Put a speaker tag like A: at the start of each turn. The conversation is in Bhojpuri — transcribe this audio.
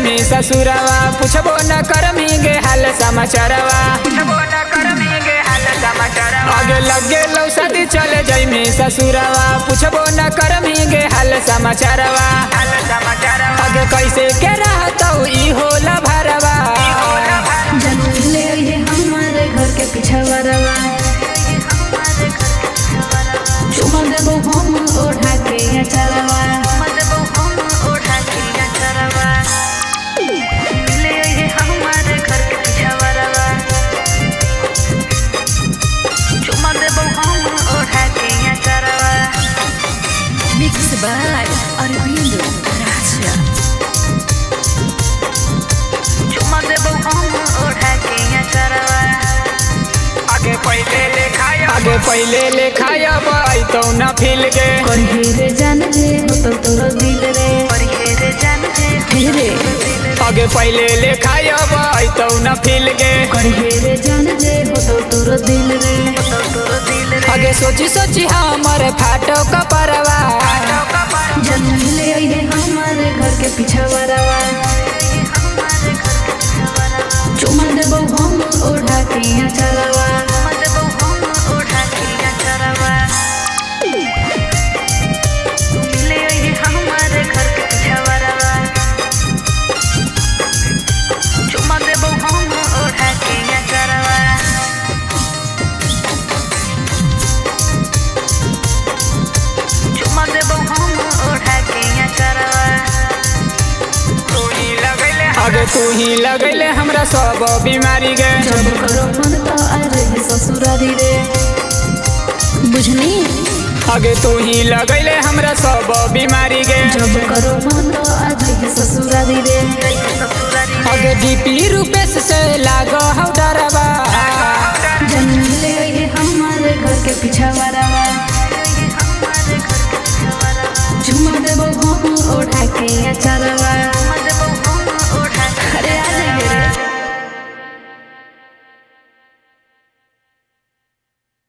A: जैमी ससुरवा पूछबो न करमी गे हाल समाचारवा आगे लगे लो शादी चले जैमी ससुरवा पूछबो न करमी गे हाल समाचारवा आगे कैसे के रहतौ ई होला भरवा
B: ले ये हमारे घर के पिछवाड़वा चुमा देबो हम ओढ़ा के अचारवा Mixed by Arvind Raja. चुमा देबो हम ओढ़ा के अचारवा
A: आगे पहले ले खाया बाई तो न फिल गे
B: रे जान जे हो तो तोरो दिल रे रे
A: आगे पहले ले खाया बाई तो न फिल गे
B: रे जान जे हो तो तोरो दिल रे
A: आगे सोची सोची हमर फाटो कपरवा
B: जन्म ले ये हमारे घर के पिछवाड़वा चुमा देबो हम ओढ़ा के अचारवा
A: आगे तू ही लगैले हमरा सब बीमारी गे
B: जब करो मन तो आ रही ससुरारी रे बुझनी
A: आगे तू ही लगैले हमरा सब बीमारी गे
B: जब करो मन तो आ रही ससुरारी रे
A: आगे डीपी रूपेश से लागो हौ डरवा
B: जन्म ले ये हमारे घर के पिछवाड़वा झुमा देबो हम ओढ़ा के अचारवा